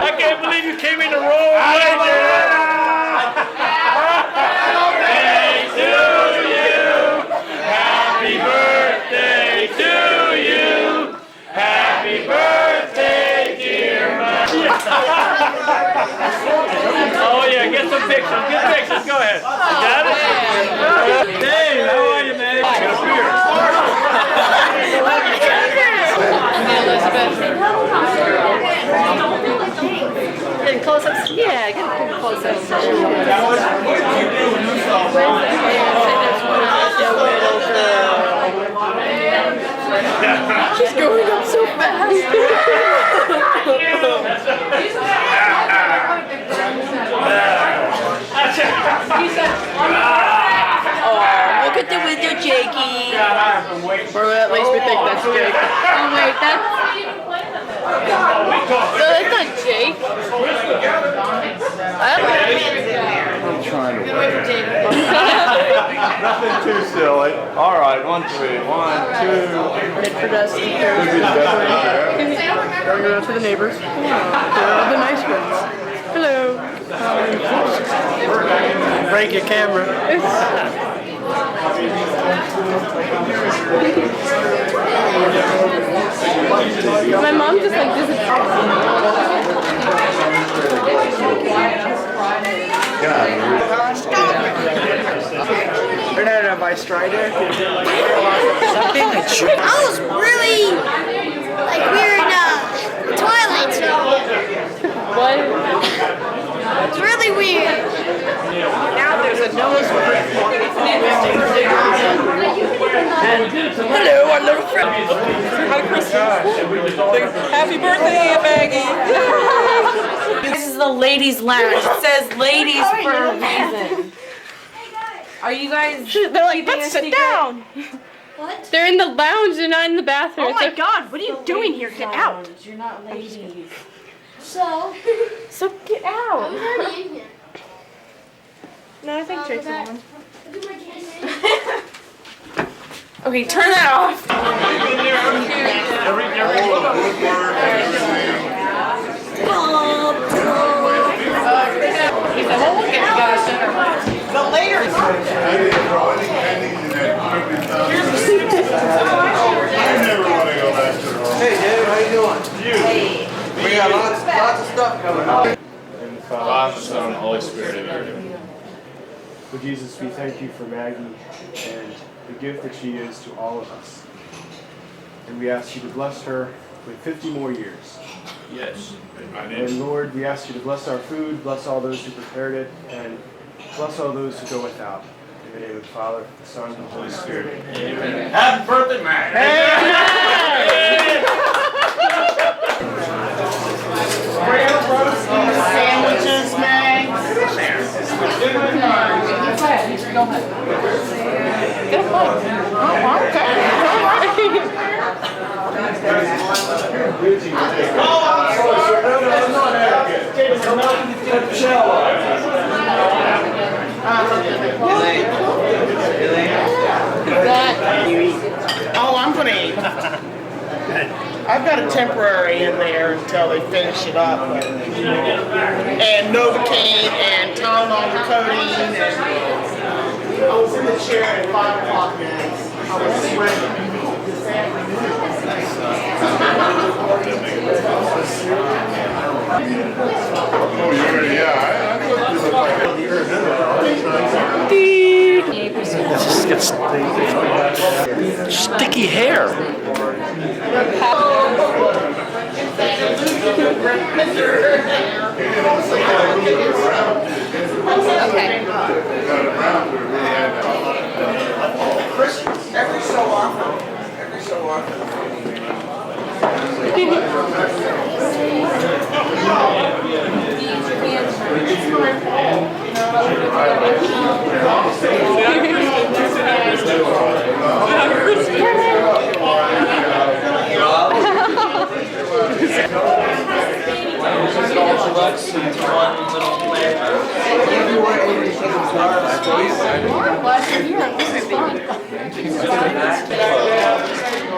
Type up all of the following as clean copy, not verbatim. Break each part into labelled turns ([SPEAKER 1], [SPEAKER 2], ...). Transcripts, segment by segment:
[SPEAKER 1] I can't believe you came in the wrong way, Birthday to you. Happy birthday to you. Happy birthday, dear Maggie. Oh yeah, get some pictures. Get pictures. Go ahead. You got it? Dave, how are you, man? Get a beer.
[SPEAKER 2] Getting close-ups? Yeah, getting close-ups. She's going up so fast. Oh, look at the window, Jakey. Or at least we think that's Jake. Oh wait, that's... No, that's not Jake.
[SPEAKER 3] I'm trying to wait. Nothing too silly. All right, 1, 2, 1, 2.
[SPEAKER 2] Wait for Dusty. Going around to the neighbors. They're the nice ones. Hello.
[SPEAKER 1] Break your camera.
[SPEAKER 2] My mom just like doesn't.
[SPEAKER 1] Bernardo by Strider.
[SPEAKER 4] I was really like we're in Twilight Zone.
[SPEAKER 2] What?
[SPEAKER 4] It's really weird.
[SPEAKER 2] Now there's a nose ring. Hello, our little friend. Happy Christmas. Happy birthday, Maggie. This is the ladies' lounge. It says ladies for a reason. Are you guys? They're like, let's sit down.
[SPEAKER 4] What?
[SPEAKER 2] They're in the lounge. They're not in the bathroom.
[SPEAKER 5] Oh my God! What are you doing here? Get out!
[SPEAKER 2] You're not ladies.
[SPEAKER 4] So
[SPEAKER 2] Get out.
[SPEAKER 4] I'm already in here.
[SPEAKER 2] No, I think Jake's
[SPEAKER 4] back.
[SPEAKER 2] on.
[SPEAKER 4] Do my camera.
[SPEAKER 2] Okay, turn that off.
[SPEAKER 5] But later.
[SPEAKER 6] Hey dude, how you doing? We got lots of stuff coming up.
[SPEAKER 3] In the Father, the Son, and the Holy Spirit. Amen.
[SPEAKER 7] Lord Jesus, we thank you for Maggie and the gift that she is to all of us. And we ask you to bless her with 50 more years.
[SPEAKER 3] Yes.
[SPEAKER 7] And Lord, we ask you to bless our food, bless all those who prepared it, and bless all those who go without. In the name of the Father, the Son, and the Holy Spirit.
[SPEAKER 3] Amen. Happy birthday, Maggie.
[SPEAKER 5] Sandwiches, Meg.
[SPEAKER 2] Get a plate.
[SPEAKER 5] Oh, okay. Oh, I'm gonna eat. I've got a temporary in there until they finish it up. And Novocaine and Tylenol for codeine. And I was in the chair at 5 o'clock, man. I was sweating.
[SPEAKER 3] Oh, you already, yeah.
[SPEAKER 1] Just gets sticky hair.
[SPEAKER 5] Every so often.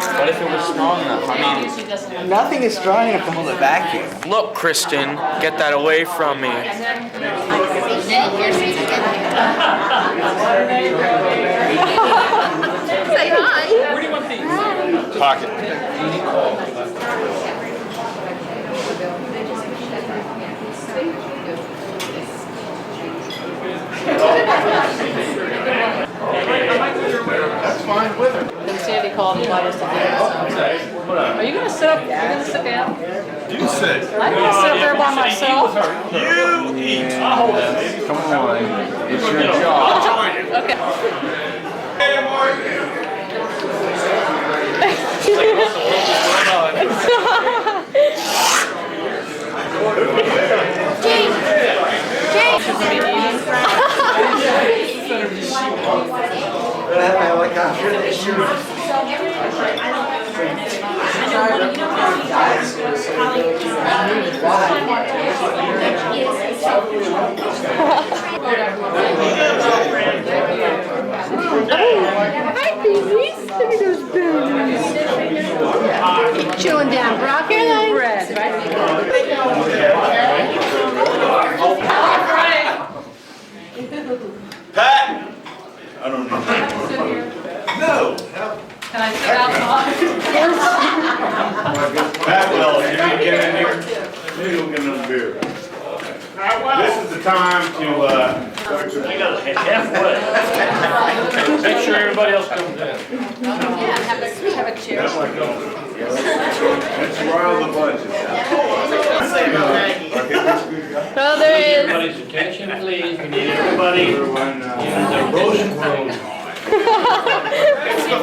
[SPEAKER 3] What if it was strong enough? I mean, nothing is strong enough to hold a vacuum.
[SPEAKER 8] Look, Kristen, get that away from me.
[SPEAKER 2] Say hi.
[SPEAKER 1] Where do you want these?
[SPEAKER 3] Pocket.
[SPEAKER 5] That's fine with her.
[SPEAKER 2] Then Sandy called and invited us to dinner. Are you gonna sit up? You're gonna sit down?
[SPEAKER 3] You sit.
[SPEAKER 2] I'm gonna sit there by myself.
[SPEAKER 3] You eat.
[SPEAKER 1] I'll hold that, baby.
[SPEAKER 3] Come on. It's your job.
[SPEAKER 2] Okay.
[SPEAKER 3] Hey, Mark.
[SPEAKER 4] Hi, babies. Look at those babies. Keep chewing down broccoli and bread, right?
[SPEAKER 3] Pat. I don't need No.
[SPEAKER 2] Can I sit outside?
[SPEAKER 3] Pat Wells, you need to get in here. Maybe we'll get another beer. This is the time to,
[SPEAKER 1] Halfway. Make sure everybody else comes in.
[SPEAKER 2] Yeah, have a chair.
[SPEAKER 3] let's rile the budget.
[SPEAKER 2] Oh, there is.
[SPEAKER 1] Everybody's attention, please. We need everybody in the roast room.
[SPEAKER 3] It's the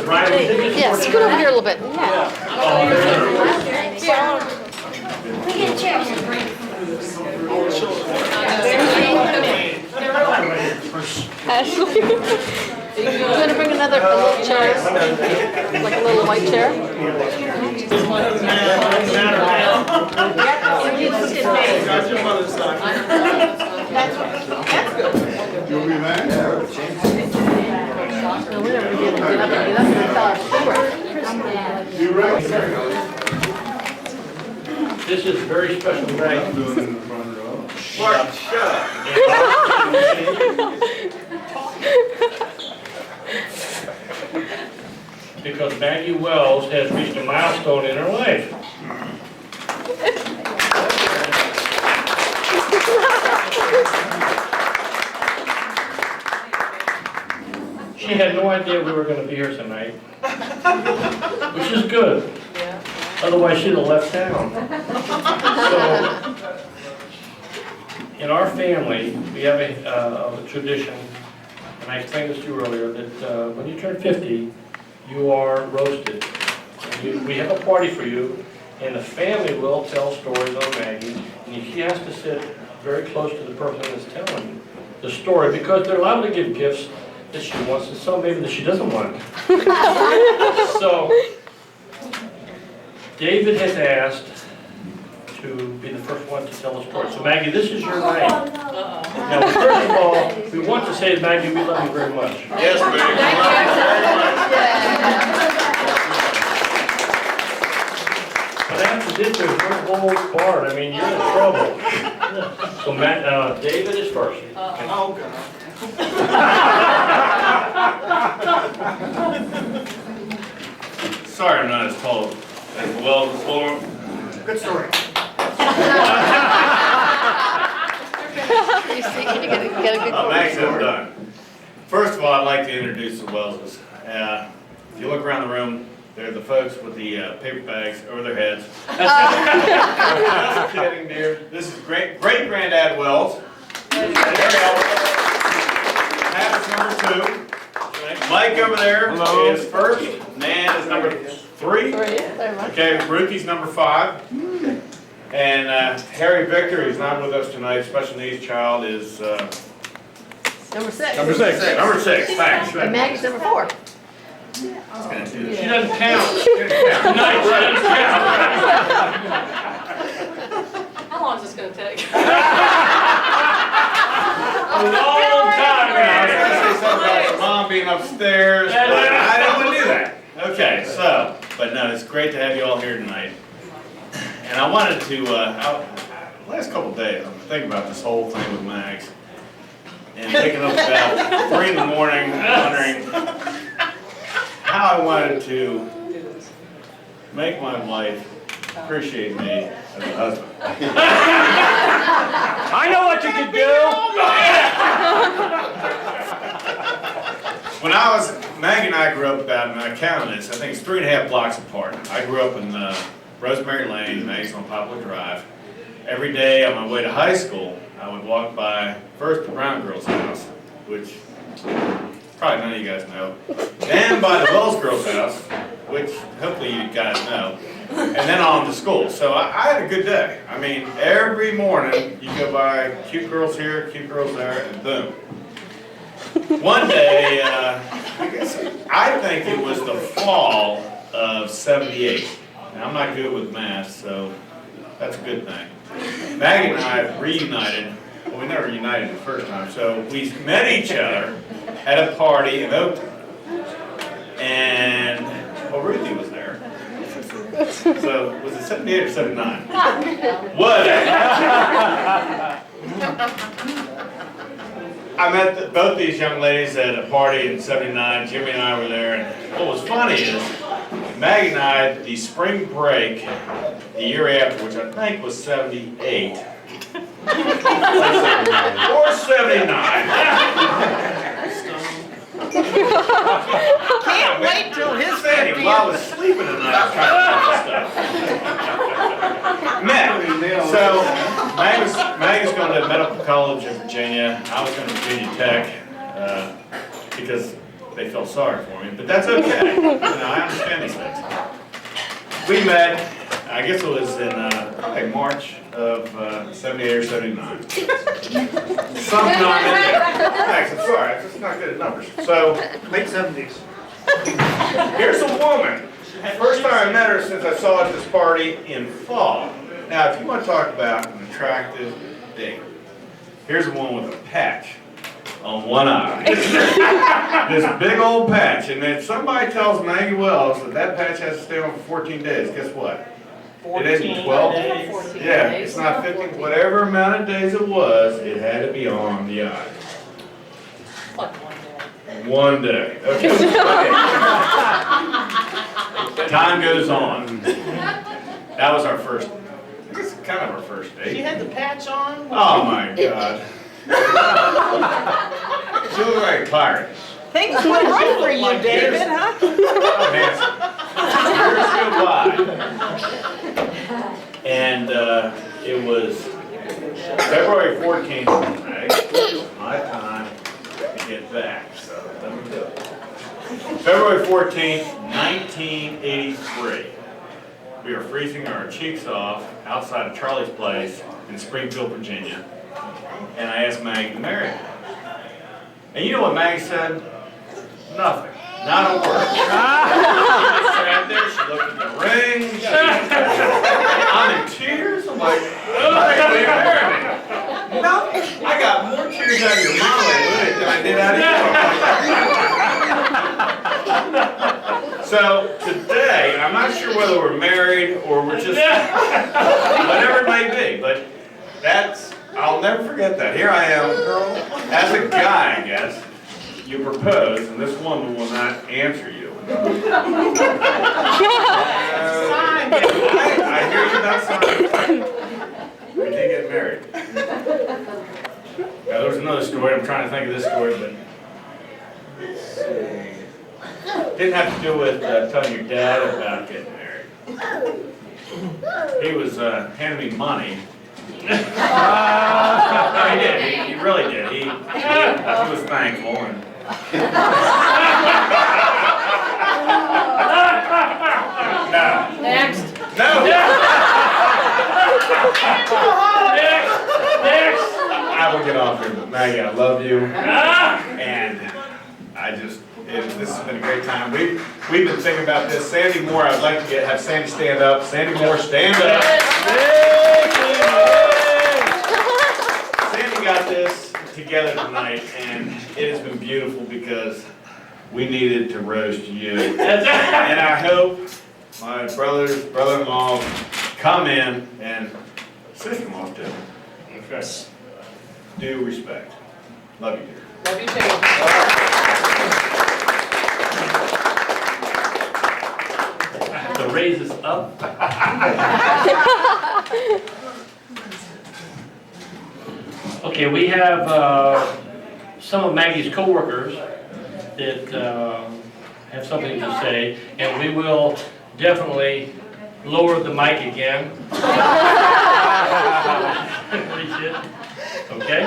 [SPEAKER 3] fryers.
[SPEAKER 2] Yeah, scoot over here a little bit.
[SPEAKER 4] We get chairs.
[SPEAKER 2] Ashley, you gonna bring a little chair? Like a little white chair?
[SPEAKER 3] You'll be back?
[SPEAKER 2] No, we never get up and tell our story.
[SPEAKER 3] You ready?
[SPEAKER 1] This is a very special night.
[SPEAKER 3] Mark, shut up.
[SPEAKER 1] Because Maggie Wells has reached a milestone in her life. She had no idea we were going to be here tonight, which is good. Otherwise, she'd have left town. So, in our family, we have a tradition, and I explained this to you earlier, that when you turn 50, you are roasted. And we have a party for you, and the family will tell stories on Maggie, and she has to sit very close to the person that's telling the story, because they're allowed to give gifts that she wants, and some maybe that she doesn't want. So, David has asked to be the first one to tell the story. So Maggie, this is your night. Now, first of all, we want to say, Maggie, we love you very much.
[SPEAKER 3] Yes, baby.
[SPEAKER 1] But after this, there's no whole part. I mean, you're in trouble. So David is first.
[SPEAKER 5] Oh, God.
[SPEAKER 3] Sorry I'm not as tall as Wells before.
[SPEAKER 5] Good story.
[SPEAKER 2] You see, can you get a good
[SPEAKER 3] Max, I'm done. First of all, I'd like to introduce the Wellses. If you look around the room, they're the folks with the paper bags over their heads. Just kidding, dear. This is great-granddad Wells. Pat is number 2. Mike over there is first. Nan is number 3. Okay, Ruthie's number 5. And Harry Victor, who's not with us tonight, special needs child, is
[SPEAKER 2] Number 6.
[SPEAKER 3] number 6. Number 6, thanks.
[SPEAKER 2] And Maggie's number 4.
[SPEAKER 1] She doesn't count. Tonight, she doesn't count.
[SPEAKER 2] How long is this gonna take?
[SPEAKER 1] A long time now.
[SPEAKER 3] But no, it's great to have you all here tonight. And I wanted to, last couple of days, I'm thinking about this whole thing with Mags. And waking up about 3 in the morning, wondering how I wanted to make my wife appreciate me as a husband.
[SPEAKER 1] I know what you could do.
[SPEAKER 3] When Maggie and I grew up about, and I counted this, I think it's 3.5 blocks apart. I grew up in Rosemary Lane, Maggie's on Poplar Drive. Every day on my way to high school, I would walk by first the Brown girl's house, which probably none of you guys know, then by the Wells girl's house, which hopefully you guys know, and then on to school. So I had a good day. I mean, every morning you go by cute girls here, cute girls there, and boom. One day, I think it was the fall of '78. Now, I'm not good with math, so that's a good thing. Maggie and I reunited. Well, we never united the first time, so we met each other at a party in Oakton. And, well, Ruthie was there. So, was it 78 or 79? Whatever. I met both these young ladies at a party in '79. Jimmy and I were there, and what was funny is Maggie and I, the spring break, the year after, which I think was '78, or '79.
[SPEAKER 5] Can't wait till his 50th.
[SPEAKER 3] While I was sleeping tonight, trying to stuff. Met. So Maggie's going to Medical College in Virginia. I was going to Virginia Tech because they felt sorry for me, but that's okay. You know, I understand these things. We met, I guess it was in probably March of '78 or '79. Sometime in there. Thanks, I'm sorry, I'm just not good at numbers. So,
[SPEAKER 6] Late 70s.
[SPEAKER 3] here's a woman. First time I met her since I saw her at this party in fall. Now, if you want to talk about an attractive date, here's a woman with a patch on one eye. This big old patch. And if somebody tells Maggie Wells that patch has to stay on for 14 days, guess what? It isn't 12 days. Yeah, it's not 15. Whatever amount of days it was, it had to be on the eye. One day. Okay. Time goes on. That was our first, I guess kind of our first
[SPEAKER 5] She
[SPEAKER 3] date.
[SPEAKER 5] had the patch on.
[SPEAKER 3] Oh my God. She looked like a pirate.
[SPEAKER 2] Things went right for you, David, huh?
[SPEAKER 3] I'm handsome. Years go by. And it was February 14th, my time to get back. So let me do it. February 14th, 1983. We were freezing our cheeks off outside of Charlie's place in Springfield, Virginia. And I asked Maggie to marry me. And you know what Maggie said? Nothing. Not a word. She sat there, she looked at the ring, I'm in tears. I'm like, Maggie, will you marry me? No, I got more tears out of your mama than I did out of yours. So today, I'm not sure whether we're married or we're just, whatever it may be, but I'll never forget that. Here I am, as a guy, I guess, you propose, and this woman will not answer you. I hear you not signing. We did get married. Now, there was another story. I'm trying to think of this story, but let's see. Didn't have to do with telling your dad about getting married. He was handing me money. He did. He really did. He was thankful. And no.
[SPEAKER 4] Next.
[SPEAKER 3] No. Next. I will get off here, but Maggie, I love you. And this has been a great time. We've been thinking about this. Sandy Moore, I'd like to have Sandy stand up. Sandy Moore, stand up. Sandy got this together tonight, and it has been beautiful because we needed to roast you. And I hope my brothers, brother-in-law come in and sister-in-law too. Okay. Due respect. Love you, dear.
[SPEAKER 5] Love you too.
[SPEAKER 1] The raise is up. Okay, we have some of Maggie's coworkers that have something to say, and we will definitely lower the mic again. Okay?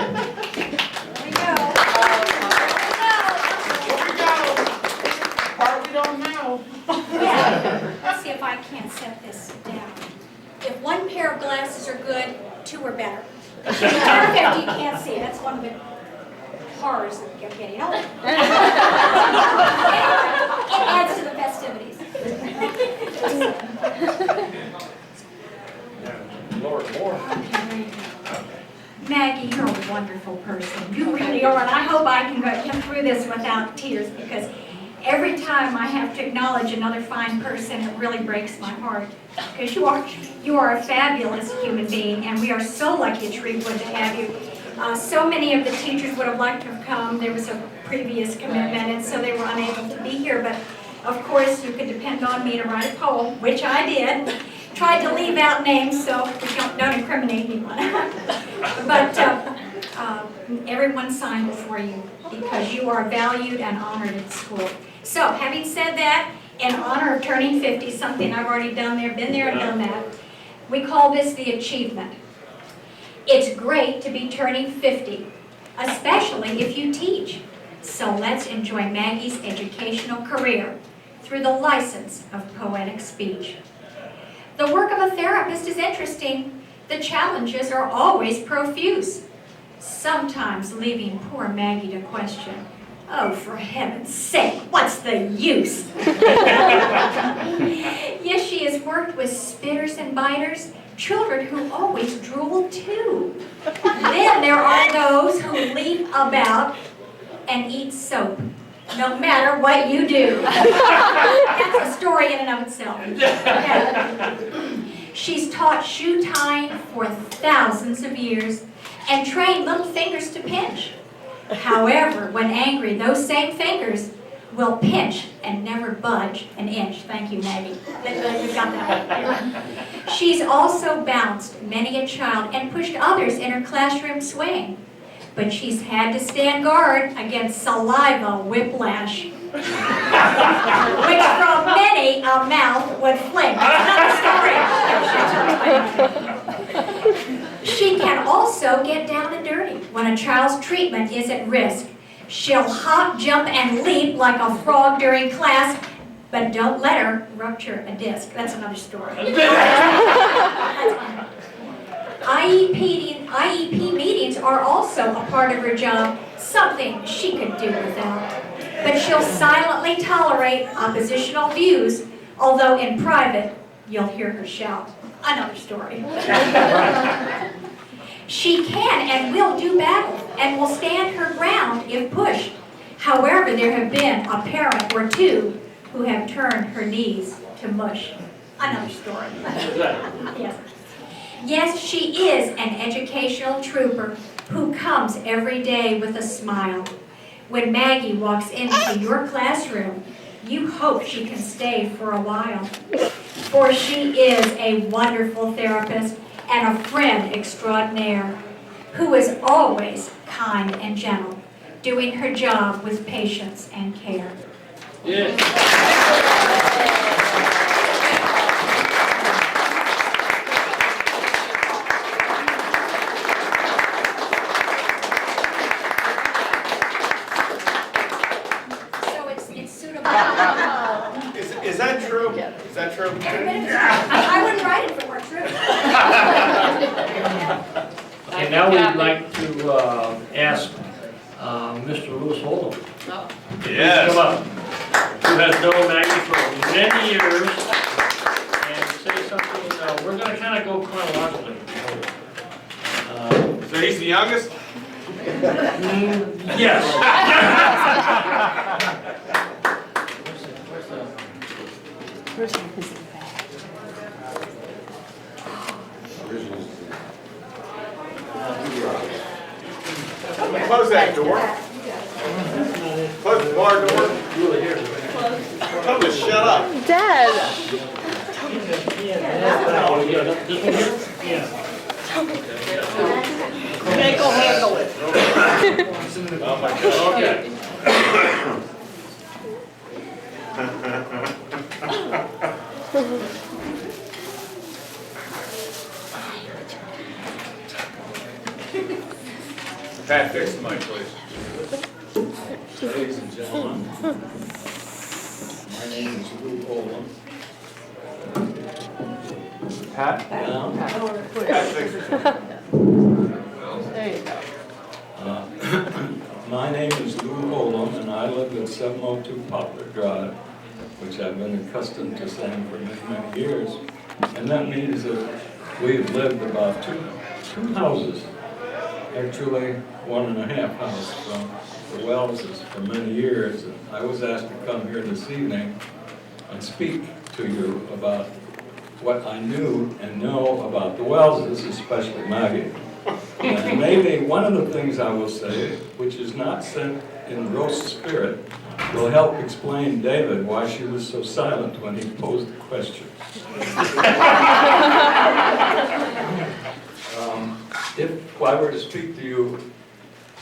[SPEAKER 5] Part we don't know.
[SPEAKER 9] Let's see if I can't set this down. If one pair of glasses are good, two are better. If you're 50, you can't see. That's one of the horrors of getting older. It adds to the festivities.
[SPEAKER 1] Lower it more.
[SPEAKER 9] Maggie, you're a wonderful person. You really are, and I hope I can get through this without tears, because every time I have to acknowledge another fine person, it really breaks my heart. Because you are a fabulous human being, and we are so lucky at Treewood to have you. So many of the teachers would have liked to have come. There was a previous commitment, and so they were unable to be here. But of course, you could depend on me to write a poem, which I did. Tried to leave out names so we don't incriminate anyone. But everyone signed for you because you are valued and honored at school. So, having said that, in honor of turning 50, something I've already done there, been there and done that, we call this the achievement. It's great to be turning 50, especially if you teach. So let's enjoy Maggie's educational career through the license of poetic speech. The work of a therapist is interesting. The challenges are always profuse, sometimes leaving poor Maggie to question, oh, for heaven's sake, what's the use? Yes, she has worked with spitters and biters, children who always drool too. Then there are those who leap about and eat soap, no matter what you do. That's a story in and of itself. She's taught shoe tying for thousands of years and trained little fingers to pinch. However, when angry, those same fingers will pinch and never budge an inch. Thank you, Maggie. You got that one. She's also bounced many a child and pushed others in her classroom swing. But she's had to stand guard against saliva whiplash, which from many a mouth would fling. That's another story. She can also get down and dirty when a child's treatment is at risk. She'll hop, jump, and leap like a frog during class, but don't let her rupture a disc. That's another story. IEP meetings are also a part of her job, something she could do without. But she'll silently tolerate oppositional views, although in private, you'll hear her shout. Another story. She can and will do battle and will stand her ground if pushed. However, there have been a parent or two who have turned her knees to mush. Another story. Yes. Yes, she is an educational trooper who comes every day with a smile. When Maggie walks into your classroom, you hope she can stay for a while. For she is a wonderful therapist and a friend extraordinaire who is always kind and gentle, doing her job with patience and care.
[SPEAKER 1] Yes.
[SPEAKER 3] Is that true? Is that true?
[SPEAKER 9] I wouldn't write it if it weren't true.
[SPEAKER 1] And now we'd like to ask Mr. Lewis Oldham.
[SPEAKER 3] Yes.
[SPEAKER 1] Come up. Who has known Maggie for many years, and say something. We're going to kind of go chronologically.
[SPEAKER 3] So he's the youngest?
[SPEAKER 1] Yes.
[SPEAKER 4] Where's my bag?
[SPEAKER 3] close that door. Close the bar door. Tell them to shut up.
[SPEAKER 4] Dad.
[SPEAKER 5] Jake will handle it.
[SPEAKER 3] Oh my God, okay. Pat, fix the mic, please.
[SPEAKER 10] Ladies and gentlemen, my name is Lou Olam.
[SPEAKER 7] Pat?
[SPEAKER 3] Pat, fix it.
[SPEAKER 4] There you go.
[SPEAKER 10] My name is Lou Olam, and I live at 702 Poplar Drive, which I've been accustomed to saying for many, many years. And that means that we've lived about two houses, actually 1.5 houses from the Wellses for many years. And I was asked to come here this evening and speak to you about what I knew and know about the Wellses, especially Maggie. And maybe one of the things I will say, which is not said in gross spirit, will help explain David why she was so silent when he posed the question. If I were to speak to you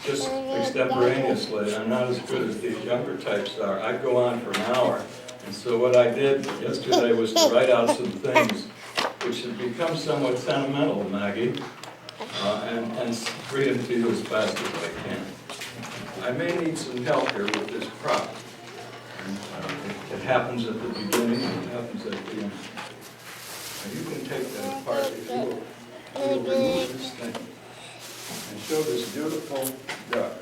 [SPEAKER 10] just extemporaneously, I'm not as good as these younger types are. I'd go on for an hour. And so what I did yesterday was to write out some things which have become somewhat sentimental, Maggie, and read them to you as fast as I can. I may need some help here with this prop. And, it happens at the beginning and it happens at the end. And you can take that apart if you will. We'll remove this thing and show this beautiful duck.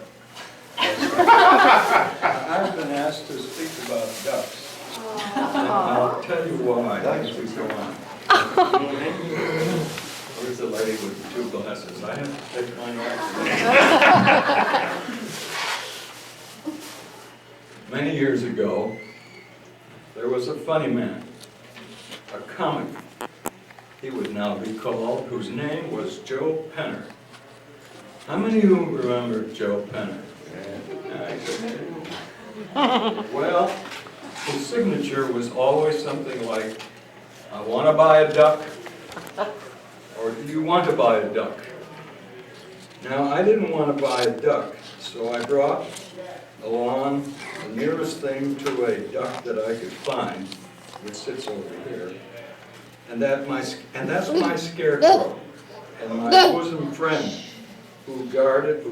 [SPEAKER 10] I've been asked to speak about ducks. And I'll tell you why as we go on. Where's the lady with the 2 glasses? I have to take mine off. Many years ago, there was a funny man, a comic, he would now be called, whose name was Joe Penner. How many of you remember Joe Penner? Well, his signature was always something like, I want to buy a duck, or do you want to buy a duck? Now, I didn't want to buy a duck, so I brought along the nearest thing to a duck that I could find, which sits over here, and that's my scarecrow, and my bosom friend, who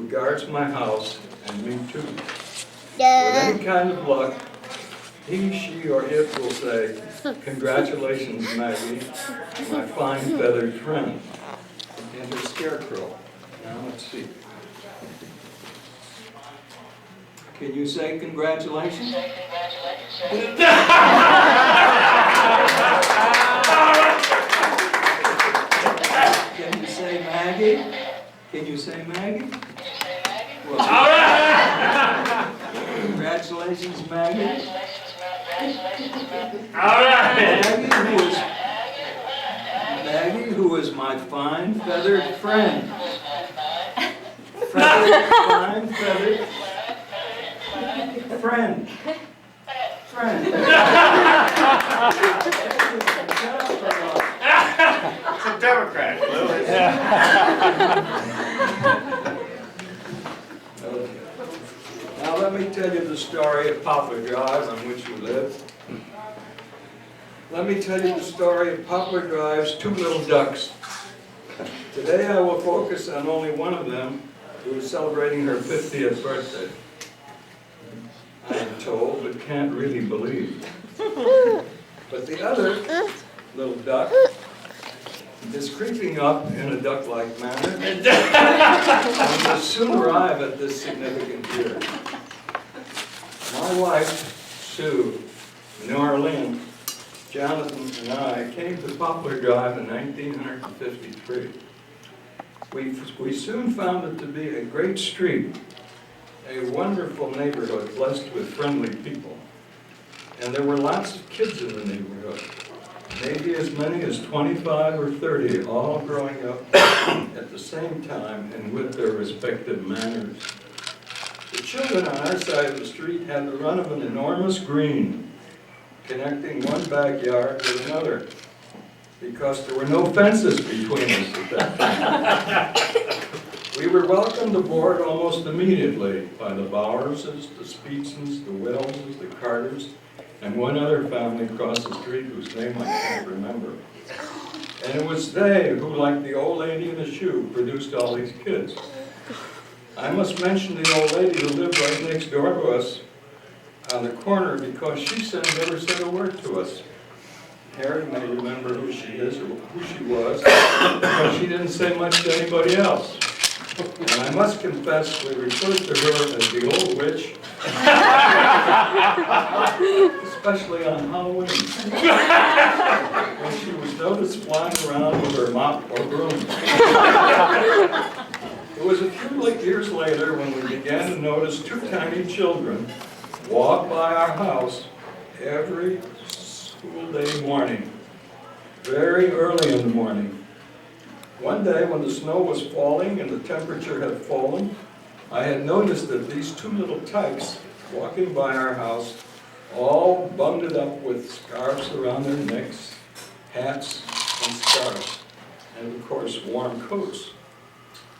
[SPEAKER 10] guards my house, and me too. With any kind of luck, he, she, or it will say, congratulations, Maggie, my fine feathered friend, and her scarecrow. Now let's see. Can you say congratulations? Can you say Maggie? Can you say Maggie? Well, all right. Congratulations, Maggie.
[SPEAKER 3] All right.
[SPEAKER 10] Maggie, who is my fine feathered friend. Fine feathered friend. Friend.
[SPEAKER 3] It's a Democrat, Lou.
[SPEAKER 10] Okay. Now let me tell you the story of Poplar Drive on which you live. Let me tell you the story of Poplar Drive's 2 little ducks. Today I will focus on only one of them, who is celebrating her 50th birthday. I am told, but can't really believe. But the other little duck is creeping up in a duck-like manner and will soon arrive at this significant year. My wife, Sue, New Orleans, Jonathan, and I came to Poplar Drive in 1953. We soon found it to be a great street, a wonderful neighborhood blessed with friendly people. And there were lots of kids in the neighborhood, maybe as many as 25 or 30, all growing up at the same time and with their respective manners. children on our side of the street had the run of an enormous green, connecting one backyard with another, because there were no fences between us at that time. We were welcomed aboard almost immediately by the Bowerses, the Speetsons, the Wellses, the Carters, and one other family across the street whose name I can't remember. And it was they who, like the old lady in the shoe, produced all these kids. I must mention the old lady who lived right next door to us on the corner, because she never said a word to us. Harry may remember who she is or who she was, but she didn't say much to anybody else. And I must confess, we referred to her as the old witch, especially on Halloween, when she was noticed flying around with her mop or broom. It was a few years later when we began to notice two tiny children walk by our house every school day morning, very early in the morning. One day when the snow was falling and the temperature had fallen, I had noticed that these two little tykes walking by our house, all bundled up with scarves around their necks, hats and scarves, and of course warm coats.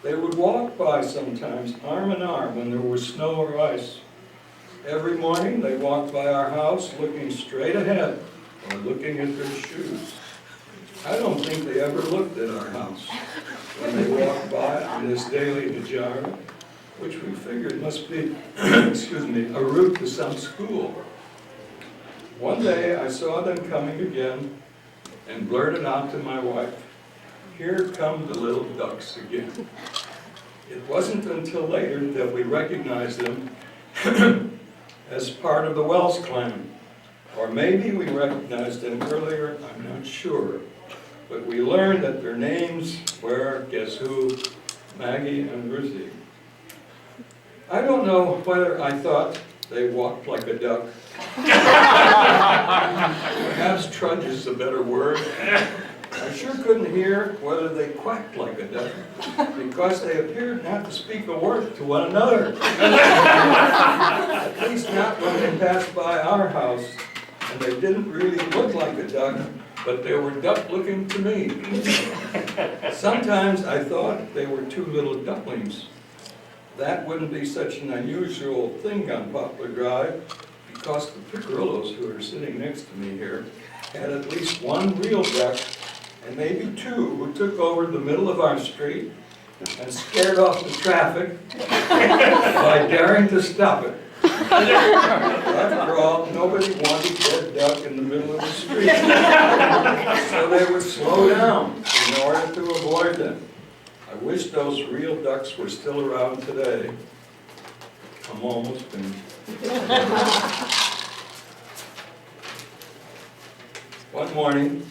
[SPEAKER 10] They would walk by sometimes arm in arm when there was snow or ice. Every morning they walked by our house looking straight ahead or looking at their shoes. I don't think they ever looked at our house when they walked by on this daily hijara, which we figured must be, excuse me, a route to some school. One day I saw them coming again and blurted out to my wife, "Here come the little ducks again." It wasn't until later that we recognized them as part of the Wells clan. Or maybe we recognized them earlier, I'm not sure. But we learned that their names were, guess who, Maggie and Ruthie. I don't know whether I thought they walked like a duck. Perhaps trudge is a better word. I sure couldn't hear whether they quacked like a duck, because they appeared not to speak a word to one another. At least not when they passed by our house, and they didn't really look like a duck, but they were duck-looking to me. Sometimes I thought they were two little ducklings. That wouldn't be such an unusual thing on Poplar Drive, because the Picarillos, who are sitting next to me here, had at least one real duck, and maybe two who took over the middle of our street and scared off the traffic by daring to stop it. After all, nobody wanted dead duck in the middle of the street. So they would slow down in order to avoid them. I wish those real ducks were still around today. I'm almost finished. One morning,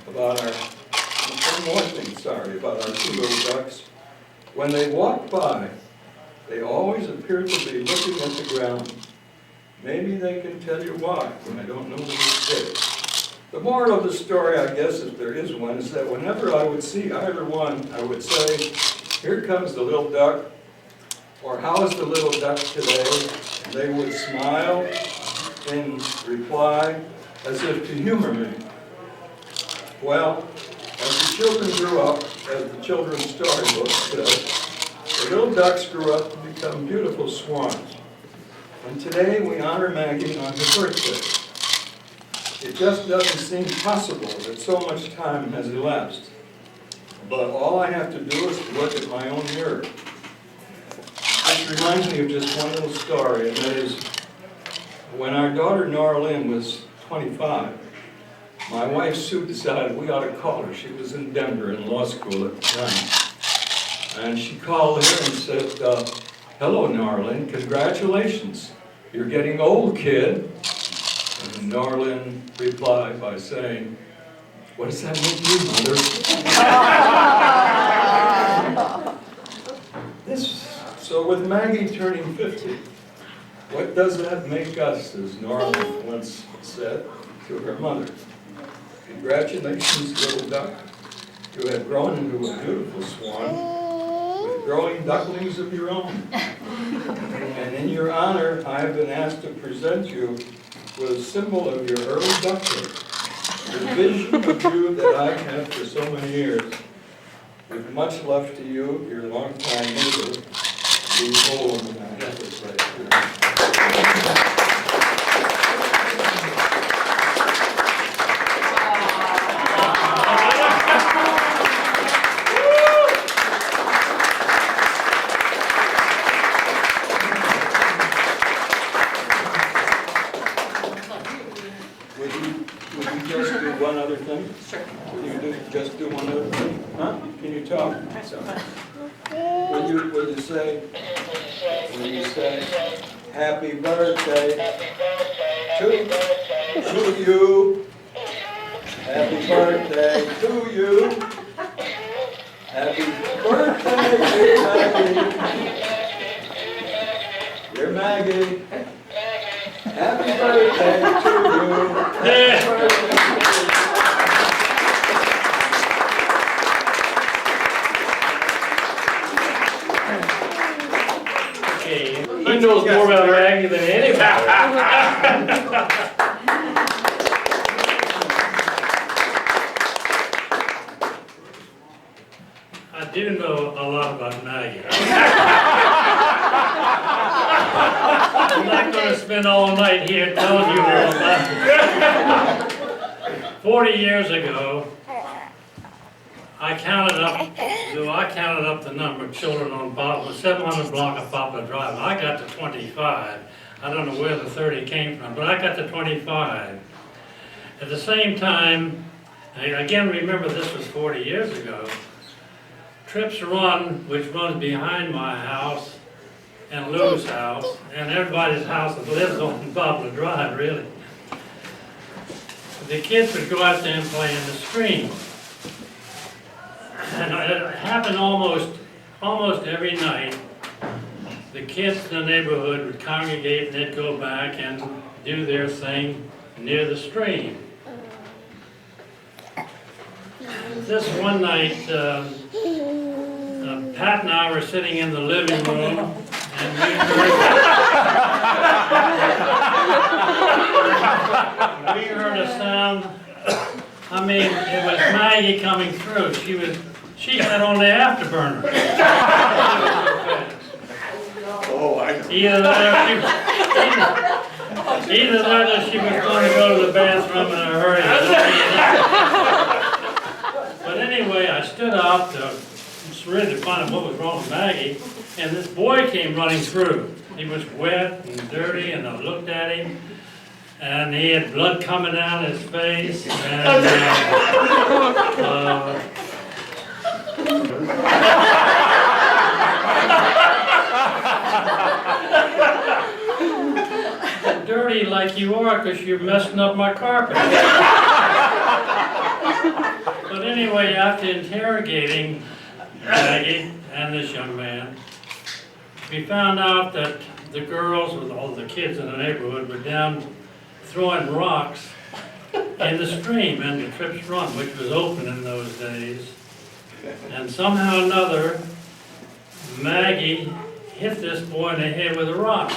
[SPEAKER 10] about our two little ducks, when they walked by, they always appear to be looking at the ground. Maybe they can tell you why, I don't know what to say. The moral of the story, I guess, if there is one, is that whenever I would see either one, I would say, "Here comes the little duck," or "How's the little duck today?" And they would smile in reply, as if to humor me. Well, as the children grew up, as the children's storybook says, the little ducks grew up to become beautiful swans. And today we honor Maggie on her birthday. It just doesn't seem possible that so much time has elapsed. But all I have to do is look at my own mirror. This reminds me of just one little story, and that is when our daughter Nora Lynn was 25, my wife Sue decided we ought to call her. She was in Denver in law school at the time. And she called her and said, "Hello, Nora Lynn, congratulations. You're getting old, kid." And Nora Lynn replied by saying, "What does that make you, Mother?" So with Maggie turning 50, what does that make us, as Nora Lynn once said to her mother? Congratulations, little duck. You have grown into a beautiful swan with growing ducklings of your own. And in your honor, I have been asked to present you with a symbol of your early duckling, the vision of you that I've had for so many years. With much love to you, your longtime neighbor, the old woman I have this right here. Would you just do one other thing?
[SPEAKER 2] Sure.
[SPEAKER 10] Would you just do one other thing? Huh? Can you talk? Would you say, happy birthday to you, happy birthday to you, happy birthday, dear Maggie, happy birthday to you, happy birthday.
[SPEAKER 1] He knows more about Maggie than anybody.
[SPEAKER 11] I do know a lot about Maggie. I'm not going to spend all night here telling you all about it. 40 years ago, I counted up the number of children on 700 block of Poplar Drive. I got to 25. I don't know where the 30 came from, but I got to 25. At the same time, again, remember this was 40 years ago, Trips Run, which runs behind my house and Lou's house, and everybody's house that lives on Poplar Drive, really. The kids would go out there and play in the stream. And it happened almost every night. The kids in the neighborhood would congregate and they'd go back and do their thing near the stream. This one night, Pat and I were sitting in the living room and we heard a sound. I mean, it was Maggie coming through. She had on the afterburner.
[SPEAKER 3] Oh, I know.
[SPEAKER 11] Either that or she was going to go to the bathroom in a hurry. But anyway, I stood up to really find out what was wrong with Maggie, and this boy came running through. He was wet and dirty, and I looked at him, and he had blood coming down his face, and dirty like you are because you're messing up my carpet. But anyway, after interrogating Maggie and this young man, we found out that the girls, with all the kids in the neighborhood, were down throwing rocks in the stream in the Trips Run, which was open in those days. And somehow or another, Maggie hit this boy in the head with a rock.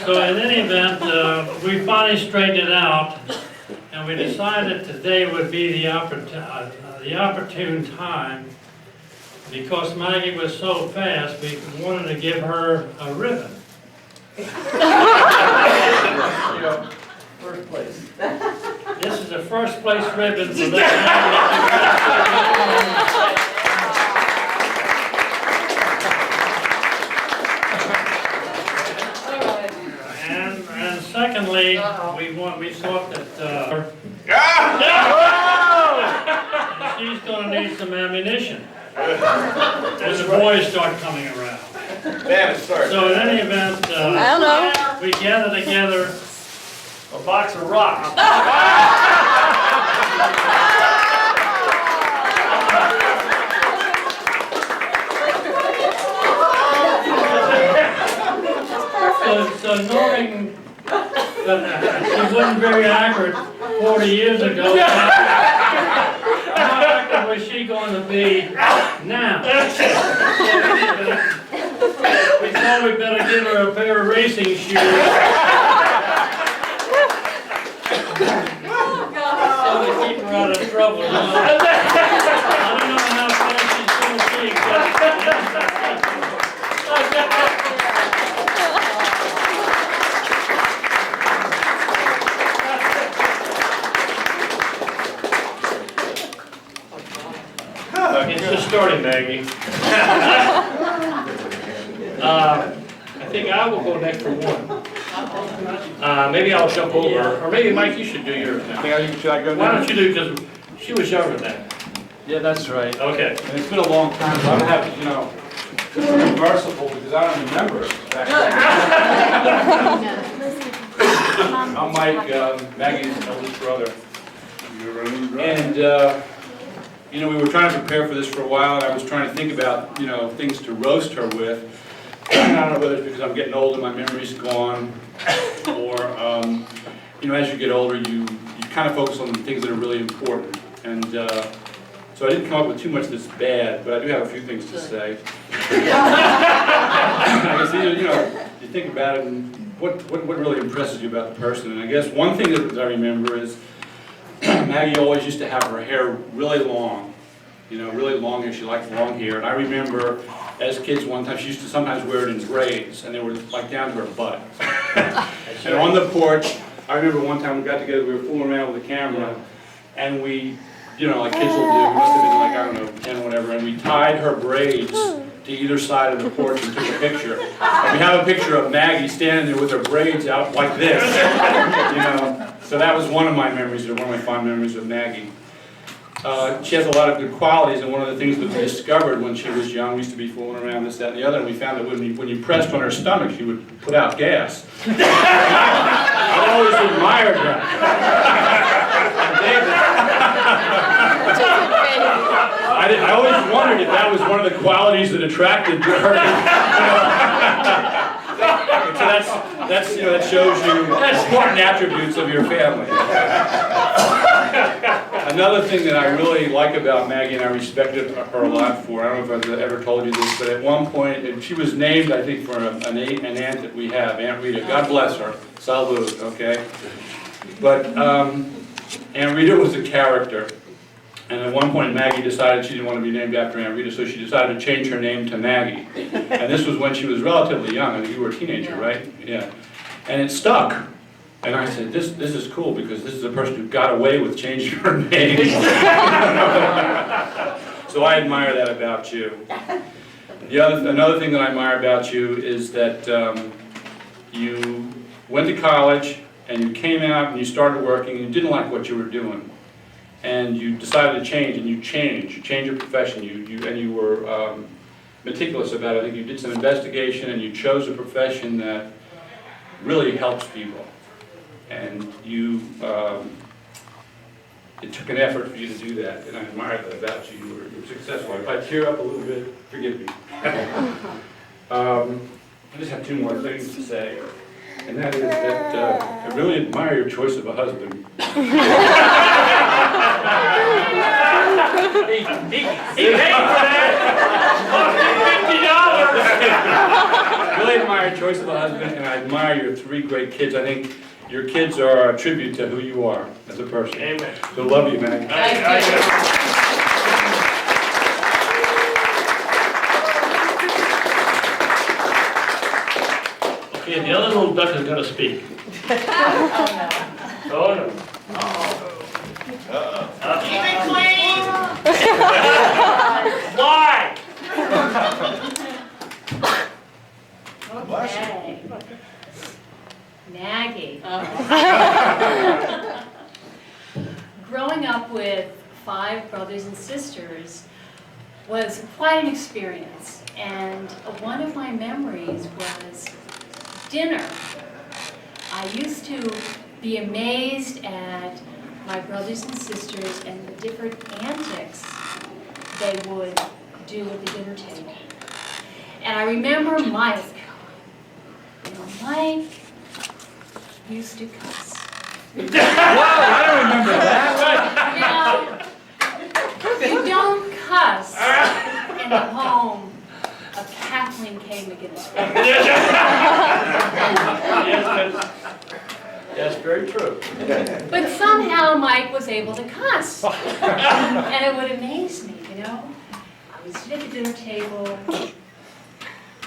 [SPEAKER 11] So in any event, we finally straightened it out, and we decided today would be the opportune time, because Maggie was so fast, we wanted to give her a ribbon.
[SPEAKER 1] First place.
[SPEAKER 11] This is a first place ribbon for that. And secondly, we thought that she's going to need some ammunition as the boys start coming around.
[SPEAKER 3] Damn it, sorry.
[SPEAKER 11] So in any event,
[SPEAKER 2] I don't know.
[SPEAKER 11] we gather together
[SPEAKER 1] A box of rocks.
[SPEAKER 11] So knowing that she wasn't very accurate 40 years ago, how accurate was she me now. We thought we'd better give her a pair of racing shoes. So we keep her out of trouble. I don't know how fast she's going to be. It's just starting, Maggie. I think I will go next for one. Maybe I'll jump over, or maybe Mike, you should do yours now.
[SPEAKER 3] Should I go
[SPEAKER 11] Why don't you do, because she was younger than that.
[SPEAKER 3] Yeah, that's right.
[SPEAKER 11] Okay.
[SPEAKER 3] And it's been a long time, so I'm happy, you know, to be merciful because I don't remember it. I'm Mike, Maggie's oldest brother. And, you know, we were trying to prepare for this for a while, and I was trying to think about, you know, things to roast her with. I don't know whether it's because I'm getting older, my memory's gone, or, you know, as you get older, you kind of focus on the things that are really important. And so I didn't come up with too much that's bad, but I do have a few things to say. I guess, you know, you think about it, and what really impresses you about the person. And I guess one thing that I remember is Maggie always used to have her hair really long, you know, really long hair. She liked long hair. And I remember as kids one time, she used to sometimes wear it in braids, and they were like down to her butt. And on the porch, I remember one time we got together, we were fooling around with the camera, and we, you know, like kids will do, we must have been like, I don't know, 10 or whatever, and we tied her braids to either side of the porch and took a picture. And we have a picture of Maggie standing there with her braids out like this, you know. So that was one of my memories, or one of my fond memories of Maggie. She has a lot of good qualities, and one of the things that we discovered when she was young, we used to be fooling around this, that, and the other, and we found that when you pressed on her stomach, she would put out gas. I always admired that. I always wondered if that was one of the qualities that attracted her. So that's you know, that shows you important attributes of your family. Another thing that I really like about Maggie, and I respected her a lot for, I don't know if I've ever told you this, but at one point, and she was named, I think, for an aunt that we have, Aunt Rita. God bless her. Salud, okay? But Aunt Rita was a character. And at one point, Maggie decided she didn't want to be named after Aunt Rita, so she decided to change her name to Maggie. And this was when she was relatively young. I think you were a teenager, right? Yeah. And it stuck. And I said, this is cool, because this is a person who got away with changing her name. So I admire that about you. Another thing that I admire about you is that you went to college, and you came out, and you started working, and you didn't like what you were doing. And you decided to change, and you changed your profession, and you were meticulous about it. I think you did some investigation, and you chose a profession that really helps people. And you, it took an effort for you to do that, and I admire that about you. You were successful. If I tear up a little bit, forgive me. I just have two more things to say, and that is that I really admire your choice of a husband.
[SPEAKER 11] He paid for that. $50.
[SPEAKER 3] I really admire your choice of a husband, and I admire your 3 great kids. I think your kids are a tribute to who you are as a person.
[SPEAKER 11] Amen.
[SPEAKER 3] So love you, man.
[SPEAKER 11] Okay, the other little duck is going to speak. Oh no.
[SPEAKER 5] Keep it clean!
[SPEAKER 11] Why?
[SPEAKER 12] Okay. Maggie. Growing up with 5 brothers and sisters was quite an experience, and one of my memories was dinner. I used to be amazed at my brothers and sisters and the different antics they would do at the dinner table. And I remember Mike. You know, Mike used to cuss.
[SPEAKER 3] Whoa, I don't remember that.
[SPEAKER 12] You know, you don't cuss in the Guinness.
[SPEAKER 1] Yes, very true.
[SPEAKER 12] But somehow Mike was able to cuss. And it would amaze me, you know? I would sit at the dinner table,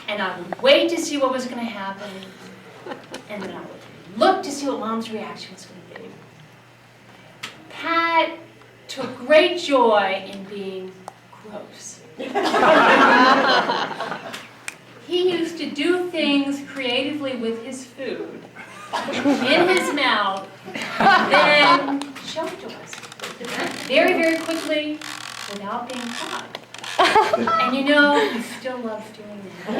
[SPEAKER 12] and I would wait to see what was going to happen, and then I would look to see what Mom's reaction was going to be. Pat took great joy in being gross. He used to do things creatively with his food, in his mouth, then show it to us. Very, very quickly, without being caught. And you know, he still loves doing that.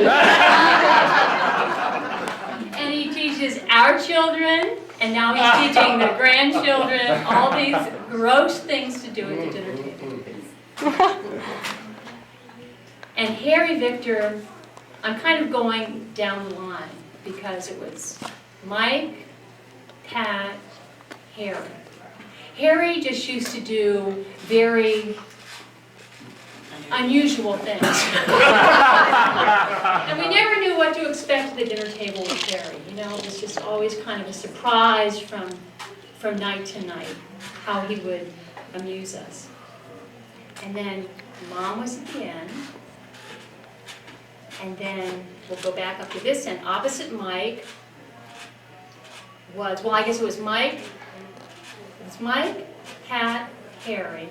[SPEAKER 12] And he teaches our children, and now he's teaching the grandchildren, all these gross things to do at the dinner table. And Harry Victor, I'm kind of going down the line, because it was Mike, Pat, Harry. Harry just used to do very unusual things. And we never knew what to expect at the dinner table with Harry. You know, it was just always kind of a surprise from night to night, how he would amuse us. And then Mom was at the end. And then we'll go back up to this end. Opposite Mike was, well, I guess it was Mike. It was Mike, Pat, Harry,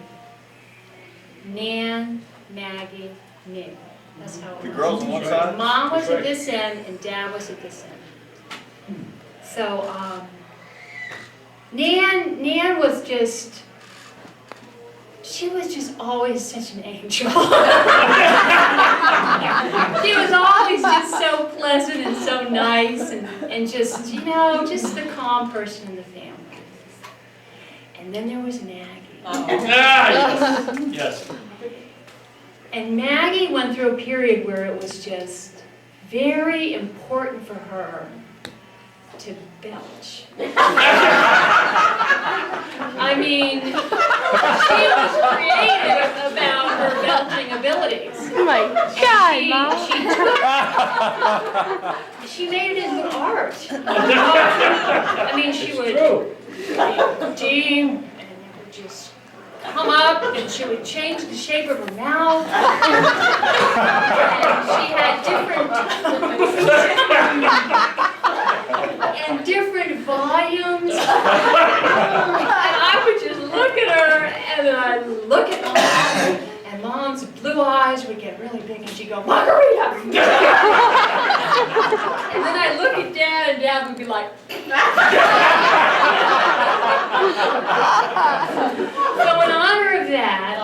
[SPEAKER 12] Nan, Maggie, me. That's how it was.
[SPEAKER 3] The girls on one side?
[SPEAKER 12] Mom was at this end and Dad was at this end. So, Nan was just, she was just always such an angel. She was always just so pleasant and so nice and just, you know, just the calm person in the family. And then there was Maggie.
[SPEAKER 1] Yes.
[SPEAKER 12] And Maggie went through a period where it was just very important for her to belch. I mean, she was creative about her belching abilities.
[SPEAKER 4] Oh my God, Mom.
[SPEAKER 12] She made it into art. I mean, she would be deep and it would just come up and she would change the shape of her mouth. And she had different volumes. And I would just look at her and then I'd look at Mom and Mom's blue eyes would get really big and she'd go, Margarita! And then I'd look at Dad and Dad would be like, so in honor of that,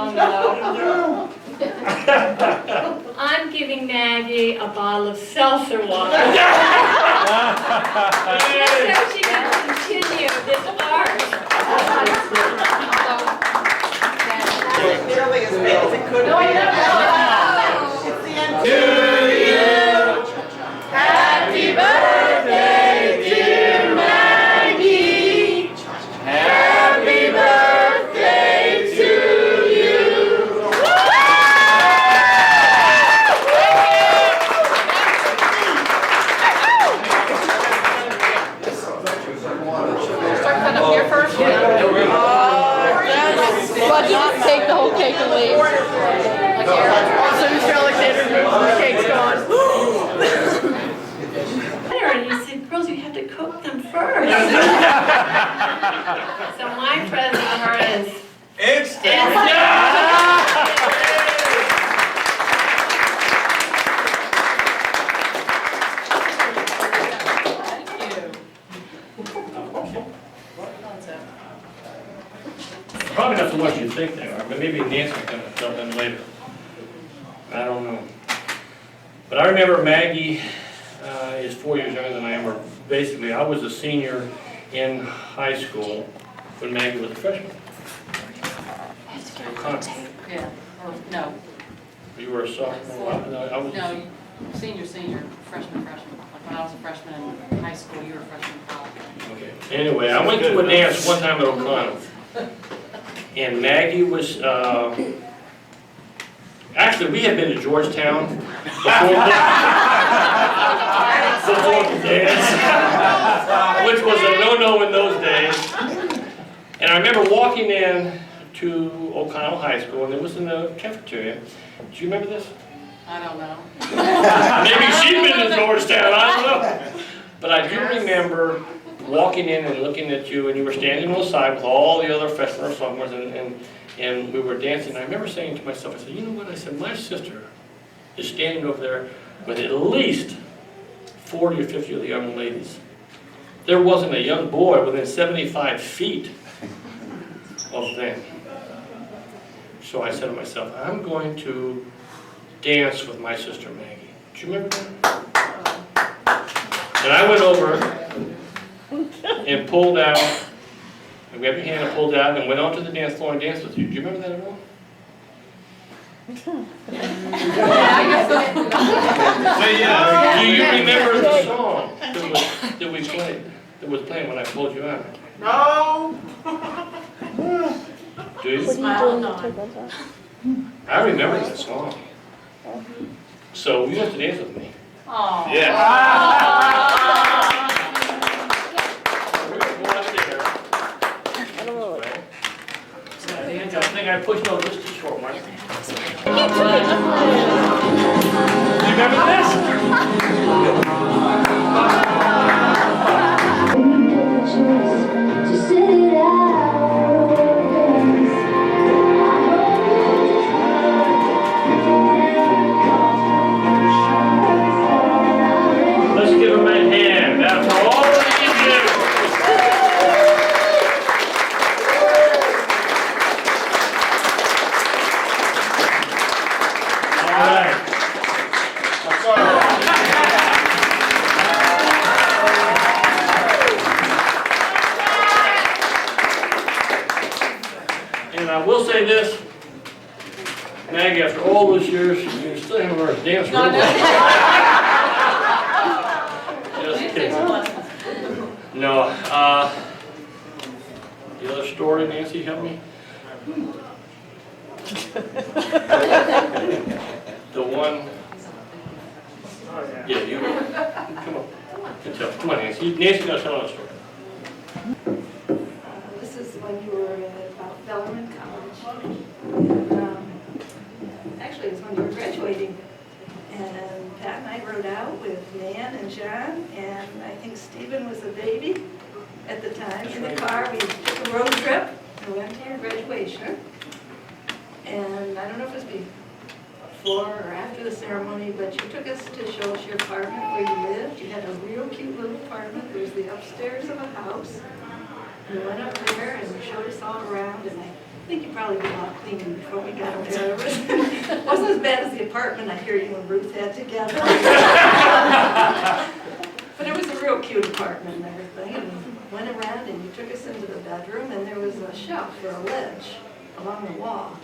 [SPEAKER 12] I'm giving Maggie a bottle of seltzer water. Just so she can continue this art.
[SPEAKER 6] It's nearly as big as it could be. It's the end.
[SPEAKER 4] To you, happy birthday, dear Maggie. Happy birthday to you.
[SPEAKER 2] Start cutting up here first? Well, just take the whole cake and leave. Like here. So Mr. Alexander, the cake's gone.
[SPEAKER 9] And he said, girls, you have to cook them first. So my present for her is
[SPEAKER 3] Instant.
[SPEAKER 1] Probably not so much you think they are, but maybe Nancy's going to fill in later. I don't know. But I remember Maggie is 4 years younger than I am, or basically I was a senior in high school when Maggie was a freshman.
[SPEAKER 2] Yeah, or no,
[SPEAKER 1] You were a sophomore, I was.
[SPEAKER 2] no, senior, freshman. Like when I was a freshman in high school, you were a freshman in college.
[SPEAKER 1] Okay. Anyway, I went to a dance one time at O'Connell. And Maggie was Actually, we had been to Georgetown before the dance, which was a no-no in those days. And I remember walking in to O'Connell High School, and it was in the cafeteria. Do you remember this?
[SPEAKER 2] I don't know.
[SPEAKER 1] Maybe she'd been to Georgetown, I don't know. But I do remember walking in and looking at you, and you were standing on the side with all the other freshmen or sophomores, and we were dancing. I remember saying to myself, I said, you know what? I said, my sister is standing over there with at least 40 or 50 of the young ladies. There wasn't a young boy within 75 feet of them. So I said to myself, I'm going to dance with my sister Maggie. Do you remember that? And I went over and pulled out, and grabbed your hand and pulled out and went onto the dance floor and danced with you. Do you remember that at all? Do you remember the song that we played, that was playing when I pulled you out?
[SPEAKER 5] No.
[SPEAKER 1] Do you?
[SPEAKER 2] Smile on.
[SPEAKER 1] I remember that song. So you have to dance with me.
[SPEAKER 2] Oh.
[SPEAKER 3] Yeah.
[SPEAKER 1] We're going to go up there. I think I pushed over just too short, Mark. Do you remember this? Let's give him a hand after all that you do. All right. And I will say this, Maggie, after all those years, you still haven't learned to dance real well. Just kidding. No, the other story, Nancy, help me? The one, yeah, you, come on. Good tell. Come on, Nancy. Nancy's gonna tell us a story.
[SPEAKER 13] This is when you were at Bellarmine College. And, actually, it was when you were graduating. And Pat and I rode out with Nan and John, and I think Stephen was a baby at the time. In the car, we took a road trip and went to your graduation. And I don't know if it was before or after the ceremony, but you took us to show us your apartment where you lived. You had a real cute little apartment. It was the upstairs of a house. We went up there and you showed us all around, and I think you probably did a lot of cleaning before we got there. It wasn't as bad as the apartment I hear you and Ruth had together. But it was a real cute apartment and everything. And we went around and you took us into the bedroom, and there was a shelf or a ledge along the wall.